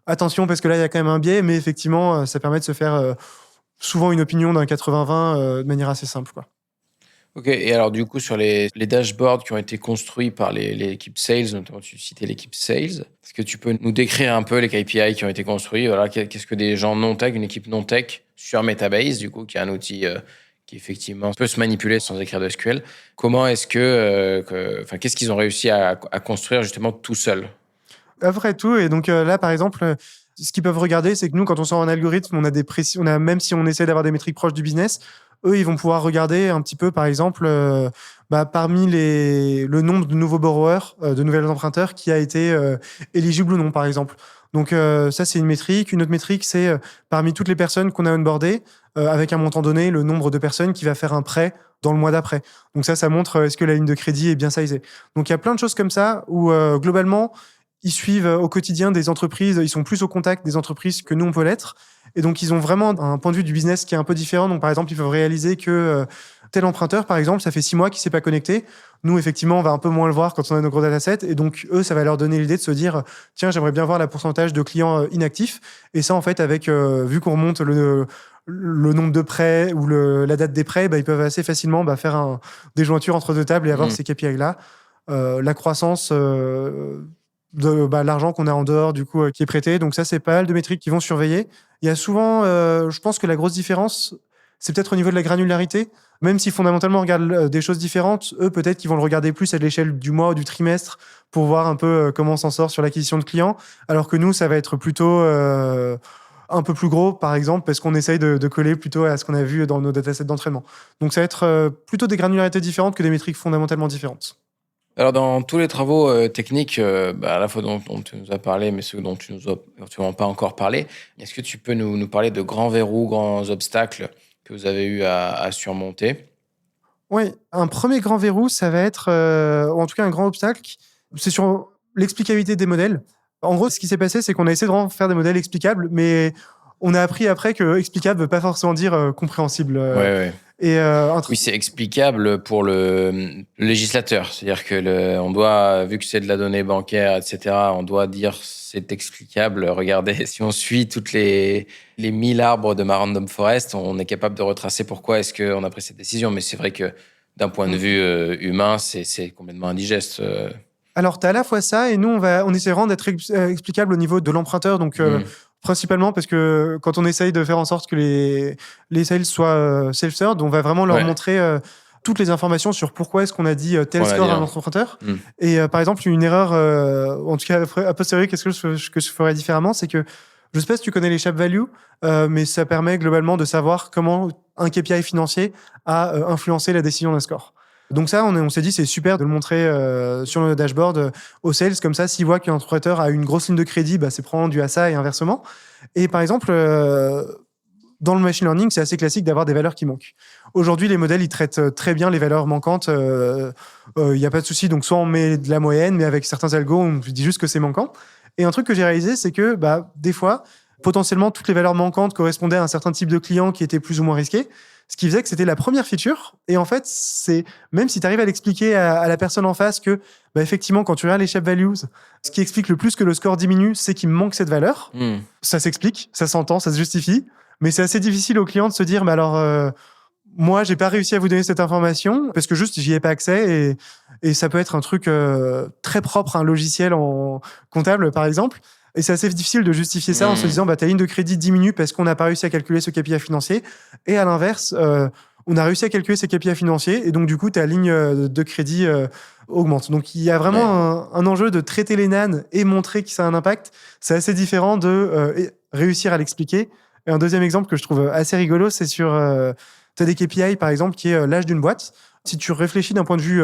attention, parce que là, il y a quand même un biais, mais effectivement, ça permet de se faire souvent une opinion d'un 80-20 de manière assez simple, quoi. Ok, et alors du coup, sur les dashboards qui ont été construits par l'équipe sales, notamment tu citais l'équipe sales, est-ce que tu peux nous décrire un peu les KPI qui ont été construits? Voilà, qu'est-ce que des gens non-tech, une équipe non-tech sur Metabase, du coup, qui est un outil qui effectivement peut se manipuler sans écrire de SQL, comment est-ce qu'est-ce qu'ils ont réussi à construire justement tout seuls? Après tout, et donc là, par exemple, ce qu'ils peuvent regarder, c'est que nous, quand on sort un algorithme, même si on essaie d'avoir des métriques proches du business, eux, ils vont pouvoir regarder un petit peu, par exemple, parmi le nombre de nouveaux borrowers, de nouvelles emprunteurs, qui a été éligible ou non, par exemple. Donc ça, c'est une métrique. Une autre métrique, c'est parmi toutes les personnes qu'on a onboardées, avec un montant donné, le nombre de personnes qui va faire un prêt dans le mois d'après. Donc ça montre est-ce que la ligne de crédit est bien sizée. Donc il y a plein de choses comme ça où globalement, ils suivent au quotidien des entreprises, ils sont plus au contact des entreprises que nous, on peut l'être. Et donc, ils ont vraiment un point de vue du business qui est un peu différent. Donc, par exemple, ils peuvent réaliser que tel emprunteur, par exemple, ça fait 6 mois qu'il ne s'est pas connecté. Nous, effectivement, on va un peu moins le voir quand on a nos gros datasets. Et donc, eux, ça va leur donner l'idée de se dire, tiens, j'aimerais bien voir la pourcentage de clients inactifs. Et ça, en fait, vu qu'on remonte le nombre de prêts ou la date des prêts, ils peuvent assez facilement faire des jointures entre deux tables et avoir ces KPI-là. La croissance... de l'argent qu'on a en dehors du coup qui est prêté, donc ça c'est pas mal de métriques qui vont surveiller. Il y a souvent je pense que la grosse différence c'est peut-être au niveau de la granularité, même si fondamentalement on regarde des choses différentes, eux peut-être qu'ils vont le regarder plus à l'échelle du mois ou du trimestre pour voir un peu comment on s'en sort sur l'acquisition de clients, alors que nous ça va être plutôt un peu plus gros par exemple parce qu'on essaye de coller plutôt à ce qu'on a vu dans nos datasets d'entraînement. Donc ça va être plutôt des granularités différentes que des métriques fondamentalement différentes. Alors, dans tous les travaux techniques, à la fois dont tu nous as parlé, mais ceux dont tu n'as pas encore parlé, est-ce que tu peux nous parler de grands verrous, grands obstacles que vous avez eu à surmonter? Oui, un premier grand verrou, ça va être, ou en tout cas un grand obstacle, c'est sur l'explicabilité des modèles. En gros, ce qui s'est passé, c'est qu'on a essayé de vraiment faire des modèles explicables, mais on a appris après que explicable ne veut pas forcément dire compréhensible. Ouais. Et Oui, c'est explicable pour le législateur. C'est-à-dire que on doit, vu que c'est de la donnée bancaire, etc., on doit dire c'est explicable. Regardez, si on suit toutes les 1000 arbres de ma Random Forest, on est capable de retracer pourquoi est-ce qu'on a pris cette décision. Mais c'est vrai que d'un point de vue humain, c'est complètement indigeste. Alors, tu as à la fois ça, et nous, on essaiera d'être explicable au niveau de l'emprunteur. Donc, principalement parce que quand on essaye de faire en sorte que les sales soient self-served, on va vraiment leur montrer toutes les informations sur pourquoi est-ce qu'on a dit tel score à notre emprunteur. Et par exemple, une erreur, en tout cas, a posteriori, qu'est-ce que je ferais différemment, c'est que je ne sais pas si tu connais les Sharpe Value, mais ça permet globalement de savoir comment un KPI financier a influencé la décision d'un score. Donc ça, on s'est dit, c'est super de le montrer sur le dashboard aux sales. Comme ça, s'ils voient qu'un emprunteur a une grosse ligne de crédit, c'est probablement dû à ça et inversement. Et par exemple, dans le machine learning, c'est assez classique d'avoir des valeurs qui manquent. Aujourd'hui, les modèles, ils traitent très bien les valeurs manquantes. Il n'y a pas de souci. Donc, soit on met de la moyenne, mais avec certains algos, on dit juste que c'est manquant. Et un truc que j'ai réalisé, c'est que des fois, potentiellement, toutes les valeurs manquantes correspondaient à un certain type de client qui était plus ou moins risqué. Ce qui faisait que c'était la première feature. Et en fait, même si tu arrives à l'expliquer à la personne en face que, effectivement, quand tu regardes les Sharpe Values, ce qui explique le plus que le score diminue, c'est qu'il me manque cette valeur. Ça s'explique, ça s'entend, ça se justifie. Mais c'est assez difficile au client de se dire, moi, j'ai pas réussi à vous donner cette information parce que juste, j'y ai pas accès. Et ça peut être un truc très propre à un logiciel en comptable, par exemple. Et c'est assez difficile de justifier ça en se disant ta ligne de crédit diminue parce qu'on n'a pas réussi à calculer ce KPI financier. Et à l'inverse, on a réussi à calculer ces KPI financiers et donc du coup, ta ligne de crédit augmente. Donc il y a vraiment un enjeu de traiter les NaN et montrer que ça a un impact. C'est assez différent de réussir à l'expliquer. Et un deuxième exemple que je trouve assez rigolo, c'est sur Tu as des KPI, par exemple, qui est l'âge d'une boîte. Si tu réfléchis d'un point de vue,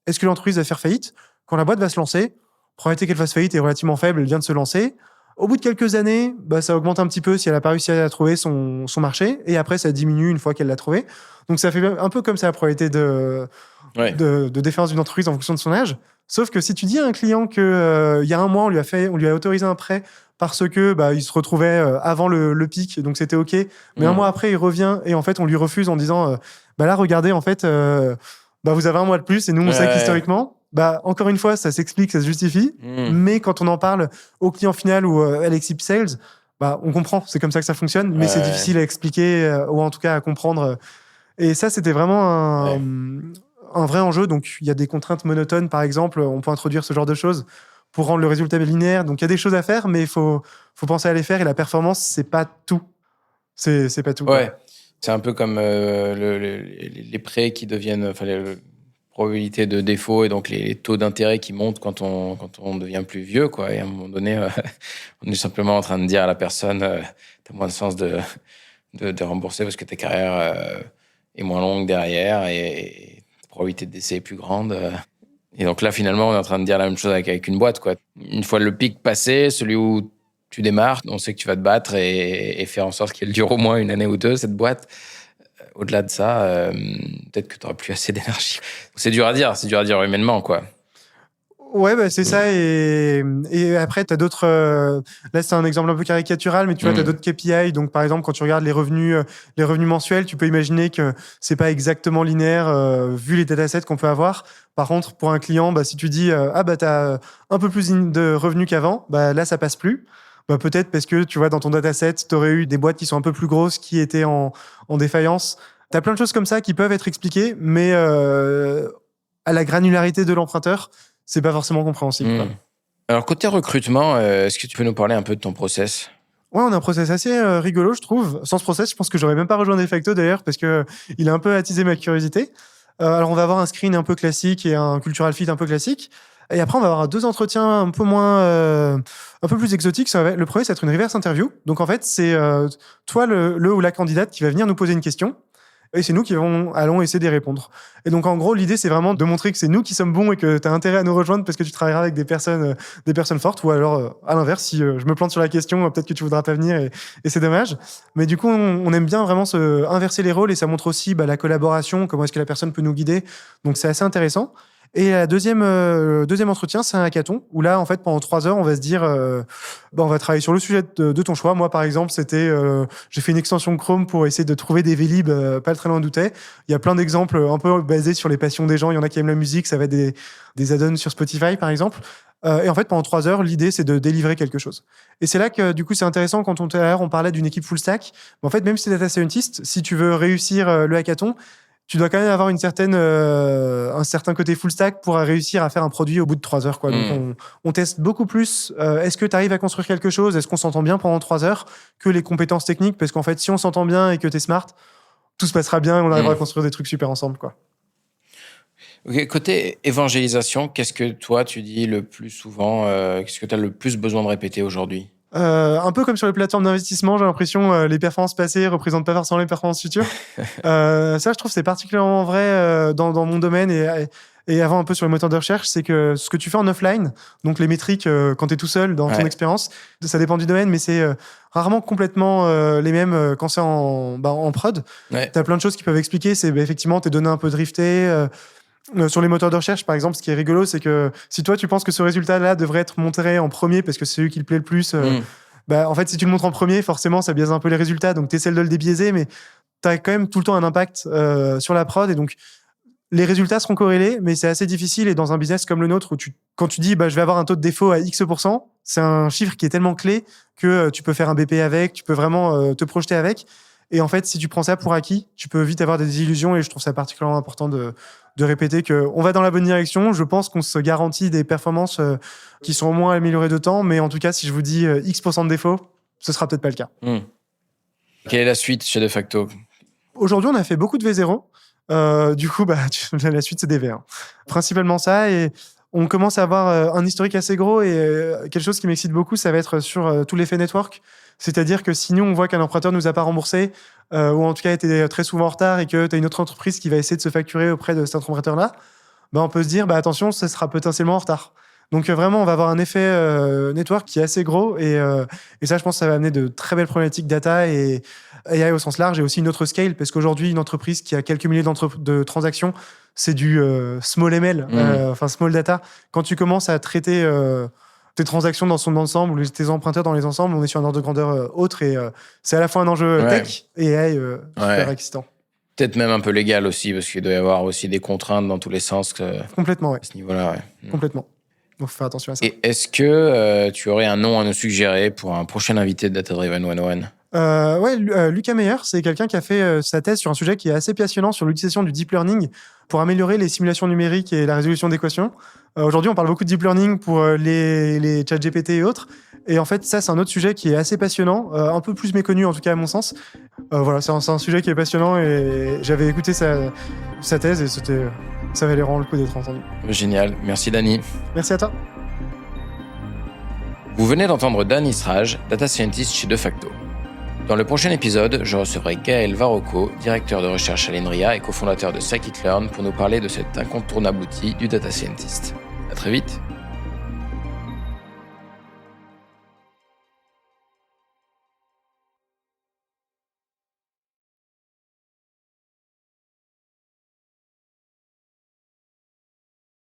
est-ce que l'entreprise va faire faillite? Quand la boîte va se lancer, probabilité qu'elle fasse faillite est relativement faible, elle vient de se lancer. Au bout de quelques années, ça augmente un petit peu si elle n'a pas réussi à trouver son marché. Et après, ça diminue une fois qu'elle l'a trouvé. Donc, ça fait un peu comme ça la probabilité de défaillance d'une entreprise en fonction de son âge. Sauf que si tu dis à un client qu'il y a un mois, on lui a autorisé un prêt parce que il se retrouvait avant le pic, donc c'était OK. Mais un mois après, il revient et en fait, on lui refuse en disant là, regardez, en fait, vous avez un mois de plus et nous, on sait qu'historiquement, encore une fois, ça s'explique, ça se justifie. Mais quand on en parle au client final ou à l'équipe sales, on comprend, c'est comme ça que ça fonctionne, mais c'est difficile à expliquer ou en tout cas à comprendre. Et ça, c'était vraiment un vrai enjeu. Donc, il y a des contraintes monotones, par exemple. On peut introduire ce genre de choses pour rendre le résultat linéaire. Donc, il y a des choses à faire, mais il faut penser à les faire. Et la performance, c'est pas tout. C'est pas tout. Ouais. Quoi. C'est un peu comme les prêts qui deviennent... la probabilité de défaut et donc les taux d'intérêt qui montent quand on devient plus vieux, quoi. Et à un moment donné, on est simplement en train de dire à la personne t'as moins de chance de rembourser parce que ta carrière est moins longue derrière et la probabilité de décès est plus grande. Et donc là, finalement, on est en train de dire la même chose avec une boîte, quoi. Une fois le pic passé, celui où tu démarres, on sait que tu vas te battre et faire en sorte qu'elle dure au moins une année ou deux, cette boîte. Au-delà de ça, peut-être que tu n'auras plus assez d'énergie. C'est dur à dire humainement, quoi. Ouais, c'est ça. Et après, tu as d'autres... là, c'est un exemple un peu caricatural, mais tu vois, tu as d'autres KPI. Donc, par exemple, quand tu regardes les revenus mensuels, tu peux imaginer que c'est pas exactement linéaire vu les datasets qu'on peut avoir. Par contre, pour un client, si tu dis tu as un peu plus de revenus qu'avant, là, ça passe plus. Peut-être parce que, tu vois, dans ton dataset, tu aurais eu des boîtes qui sont un peu plus grosses, qui étaient en défaillance. Tu as plein de choses comme ça qui peuvent être expliquées, mais à la granularité de l'emprunteur, c'est pas forcément compréhensible. Quoi. Alors, côté recrutement, est-ce que tu peux nous parler un peu de ton process ? Ouais, on a un process assez rigolo, je trouve. Sans ce process, je pense que j'aurais même pas rejoint Defacto, d'ailleurs, parce que il a un peu attisé ma curiosité. Alors, on va avoir un screen un peu classique et un cultural fit un peu classique. Et après, on va avoir 2 entretiens un peu plus exotiques. Le premier, ça va être une reverse interview. Donc, en fait, c'est toi, le ou la candidate, qui va venir nous poser une question. Et c'est nous qui allons essayer d'y répondre. Et donc, en gros, l'idée, c'est vraiment de montrer que c'est nous qui sommes bons et que tu as intérêt à nous rejoindre parce que tu travailleras avec des personnes fortes. Ou alors, à l'inverse, si je me plante sur la question, peut-être que tu voudras pas venir et c'est dommage. Mais du coup, on aime bien vraiment inverser les rôles et ça montre aussi la collaboration, comment est-ce que la personne peut nous guider. Donc, c'est assez intéressant. Et la deuxième entretien, c'est un hackathon où là, en fait, pendant 3 heures, on va se dire, on va travailler sur le sujet de ton choix. Moi, par exemple, c'était, j'ai fait une extension Chrome pour essayer de trouver des Vélib pas très loin d'où t'es. Il y a plein d'exemples un peu basés sur les passions des gens. Il y en a qui aiment la musique, ça va être des add-ons sur Spotify, par exemple. Et en fait, pendant 3 heures, l'idée, c'est de délivrer quelque chose. Et c'est là que, du coup, c'est intéressant quand tout à l'heure, on parlait d'une équipe full stack. Mais en fait, même si t'es data scientist, si tu veux réussir le hackathon, tu dois quand même avoir un certain côté full stack pour réussir à faire un produit au bout de 3 heures. Quoi. Donc, on teste beaucoup plus. Est-ce que tu arrives à construire quelque chose ? Est-ce qu'on s'entend bien pendant 3 heures que les compétences techniques ? Parce qu'en fait, si on s'entend bien et que tu es smart, tout se passera bien et on arrivera à construire des trucs super ensemble. Quoi. Okay, côté évangélisation, qu'est-ce que toi, tu dis le plus souvent ? Qu'est-ce que tu as le plus besoin de répéter aujourd'hui ? Un peu comme sur les plateformes d'investissement, j'ai l'impression les performances passées représentent pas forcément les performances futures. Ça, je trouve, c'est particulièrement vrai dans mon domaine et avant un peu sur les moteurs de recherche, c'est que ce que tu fais en offline, donc les métriques quand tu es tout seul dans ton expérience, ça dépend du domaine, mais c'est rarement complètement les mêmes quand c'est en prod. Ouais. Tu as plein de choses qui peuvent expliquer, c'est effectivement tes données un peu driftées. Sur les moteurs de recherche, par exemple, ce qui est rigolo, c'est que si toi, tu penses que ce résultat-là devrait être montré en premier parce que c'est celui qui te plaît le plus, en fait, si tu le montres en premier, forcément, ça biaise un peu les résultats. Donc, tu essaies de le débiaiser, mais tu as quand même tout le temps un impact sur la prod. Et donc, les résultats seront corrélés, mais c'est assez difficile. Et dans un business comme le nôtre, où quand tu dis je vais avoir un taux de défaut à X%, c'est un chiffre qui est tellement clé que tu peux faire un BP avec, tu peux vraiment te projeter avec. Et en fait, si tu prends ça pour acquis, tu peux vite avoir des illusions. Et je trouve ça particulièrement important de répéter qu'on va dans la bonne direction. Je pense qu'on se garantit des performances qui sont au moins améliorées de temps. Mais en tout cas, si je vous dis X% de défaut, ce sera peut-être pas le cas. Quelle est la suite chez Defacto ? Aujourd'hui, on a fait beaucoup de V0. Du coup, la suite, c'est des V1. Principalement ça. Et on commence à avoir un historique assez gros. Et quelque chose qui m'excite beaucoup, ça va être sur tout l'effet network. C'est-à-dire que si nous, on voit qu'un emprunteur nous a pas remboursé, ou en tout cas était très souvent en retard et que tu as une autre entreprise qui va essayer de se facturer auprès de cet emprunteur-là, on peut se dire, attention, ça sera potentiellement en retard. Donc vraiment, on va avoir un effet network qui est assez gros et ça, je pense, ça va amener de très belles problématiques data et AI au sens large et aussi une autre scale parce qu'aujourd'hui, une entreprise qui a quelques milliers de transactions, c'est du small ML, enfin small data. Quand tu commences à traiter tes transactions dans son ensemble ou tes emprunteurs dans les ensembles, on est sur un ordre de grandeur autre et c'est à la fois un enjeu tech et AI super excitant. Peut-être même un peu légal aussi, parce qu'il doit y avoir aussi des contraintes dans tous les sens. Complètement, à ce niveau-là, Complètement. Donc, faut faire attention à ça. Et est-ce que tu aurais un nom à nous suggérer pour un prochain invité de Data Driven 101? Lucas Meyer, c'est quelqu'un qui a fait sa thèse sur un sujet qui est assez passionnant sur l'utilisation du deep learning pour améliorer les simulations numériques et la résolution d'équations. Aujourd'hui, on parle beaucoup de deep learning pour les chats GPT et autres. Et en fait, ça, c'est un autre sujet qui est assez passionnant, un peu plus méconnu en tout cas à mon sens. C'est un sujet qui est passionnant et j'avais écouté sa thèse et ça valait vraiment le coup d'être entendu. Génial. Merci, Dany. Merci à toi. Vous venez d'entendre Dany Sraj, data scientist chez Defacto. Dans le prochain épisode, je recevrai Gaël Varocco, directeur de recherche à l'INRIA et cofondateur de Scikit-Learn pour nous parler de cet incontournable outil du data scientist. À très vite.